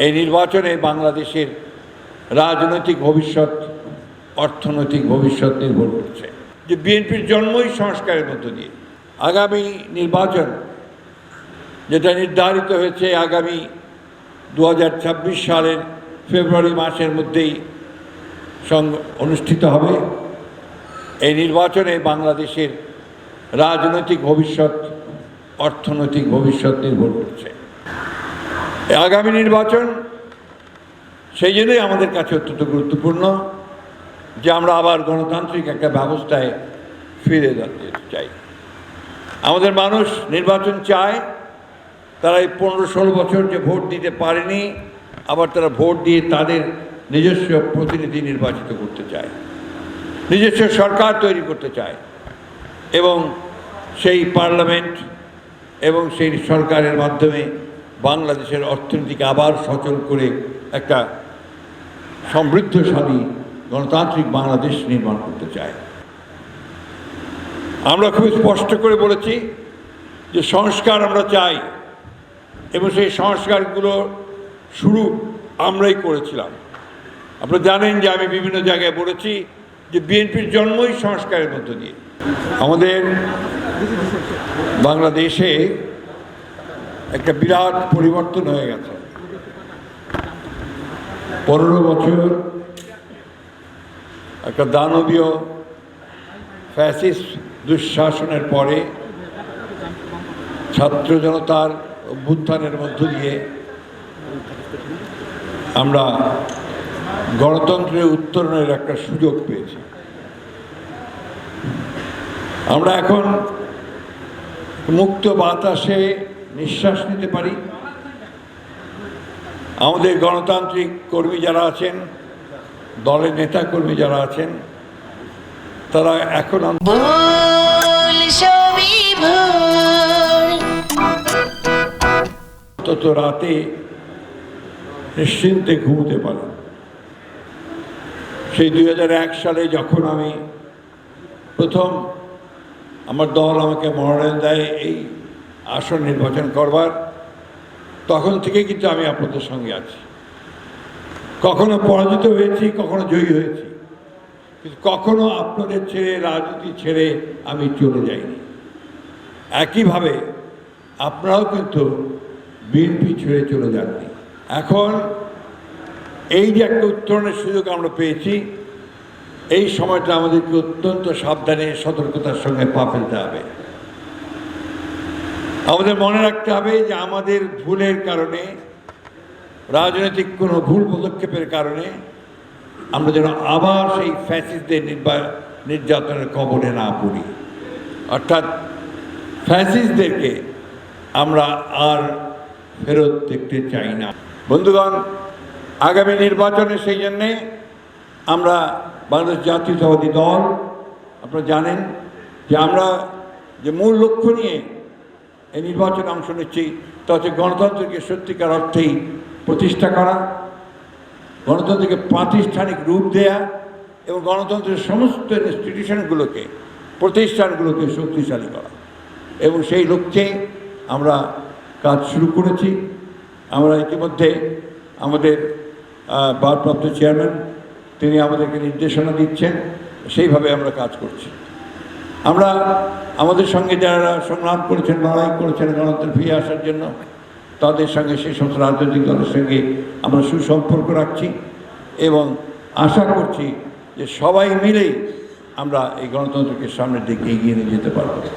এই নির্বাচনে বাংলাদেশের রাজনৈতিক ভবিষ্যৎ, অর্থনৈতিক ভবিষ্যৎ নির্ভর করছে। যে বিএনপির জন্মই সংস্কারের মধ্য দিয়ে। আগামী নির্বাচন যেটা নির্ধারিত হয়েছে আগামী 2026 সালের ফেব্রুয়ারি মাসের মধ্যেই অনুষ্ঠিত হবে। এই নির্বাচনে বাংলাদেশের রাজনৈতিক ভবিষ্যৎ, অর্থনৈতিক ভবিষ্যৎ নির্ভর করছে। আগামী নির্বাচন সেই জন্যই আমাদের কাছে অত্যন্ত গুরুত্বপূর্ণ যে আমরা আবার গণতান্ত্রিক একটা ব্যবস্থায় ফিরে যেতে চাই। আমাদের মানুষ নির্বাচন চায়। তারা এই 15-16 বছর যে ভোট দিতে পারেনি, আবার তারা ভোট দিয়ে তাদের নিজস্ব প্রতিনিধি নির্বাচিত করতে চায়, নিজস্ব সরকার তৈরি করতে চায় এবং সেই পার্লামেন্ট এবং সেই সরকারের মাধ্যমে বাংলাদেশের অর্থনীতিকে আবার সচল করে একটা সমৃদ্ধশালী গণতান্ত্রিক বাংলাদেশ নির্মাণ করতে চায়। আমরা খুব স্পষ্ট করে বলেছি যে সংস্কার আমরা চাই এবং সেই সংস্কারগুলো শুরু আমরাই করেছিলাম। আপনারা জানেন যে আমি বিভিন্ন জায়গায় বলেছি যে বিএনপির জন্মই সংস্কারের মধ্য দিয়ে। আমাদের বাংলাদেশে একটা বিরাট পরিবর্তন হয়ে গেছে। 15 বছর একটা দানবীয় ফ্যাসিস্ট দুঃশাসনের পরে ছাত্র জনতার অভ্যুত্থানের মধ্য দিয়ে আমরা গণতন্ত্রের উত্তরণের একটা সুযোগ পেয়েছি। আমরা এখন মুক্ত বাতাসে নিঃশ্বাস নিতে পারি। আমাদের গণতান্ত্রিক কর্মী যারা আছেন, দলের নেতা কর্মী যারা আছেন, তারা এখন অন্তত রাতে নিশ্চিন্তে ঘুমোতে পারে। সেই 2001 সালে যখন আমি প্রথম আমার দল আমাকে মনোনয়ন দেয় এই আসন নির্বাচন করবার, তখন থেকে কিন্তু আমি আপনাদের সঙ্গে আছি। কখনো পরাজিত হয়েছি, কখনো জয়ী হয়েছি, কিন্তু কখনো আপনাদের ছেড়ে, রাজনীতি ছেড়ে আমি চলে যাইনি। একইভাবে আপনারাও কিন্তু বিএনপি ছেড়ে চলে যাননি। এখন এই যে একটা উত্তরণের সুযোগ আমরা পেয়েছি, এই সময়টা আমাদেরকে অত্যন্ত সাবধানে, সতর্কতার সঙ্গে পা ফেলতে হবে। আমাদের মনে রাখতে হবে যে আমাদের ভুলের কারণে, রাজনৈতিক কোনো ভুল পদক্ষেপের কারণে আমরা যেন আবার সেই ফ্যাসিস্টদের নির্যাতনের কবলে না পড়ি। অর্থাৎ ফ্যাসিস্টদেরকে আমরা আর ফেরত দেখতে চাই না। বন্ধুগণ, আগামী নির্বাচনে সেই জন্যে আমরা বাংলাদেশ জাতীয়তাবাদী দল, আপনারা জানেন যে আমরা যে মূল লক্ষ্য নিয়ে এই নির্বাচনে অংশ নিচ্ছি তা হচ্ছে গণতন্ত্রকে সত্যিকার অর্থেই প্রতিষ্ঠা করা, গণতন্ত্রকে প্রাতিষ্ঠানিক রূপ দেয়া এবং গণতন্ত্রের সমস্ত ইনস্টিটিউশনগুলোকে, প্রতিষ্ঠানগুলোকে শক্তিশালী করা। এবং সেই লক্ষ্যে আমরা কাজ শুরু করেছি। আমরা ইতিমধ্যে আমাদের ভারপ্রাপ্ত চেয়ারম্যান তিনি আমাদেরকে নির্দেশনা দিচ্ছেন, সেইভাবে আমরা কাজ করছি। আমরা আমাদের সঙ্গে যারা সংগ্রাম করেছেন, লড়াই করেছেন গণতন্ত্রে ফিরে আসার জন্য, তাদের সঙ্গে সেই সমস্ত রাজনৈতিক দলের সঙ্গে আমরা সুসম্পর্ক রাখছি এবং আশা করছি যে সবাই মিলেই আমরা এই গণতন্ত্রকে সামনের দিকে এগিয়ে নিয়ে যেতে পারব।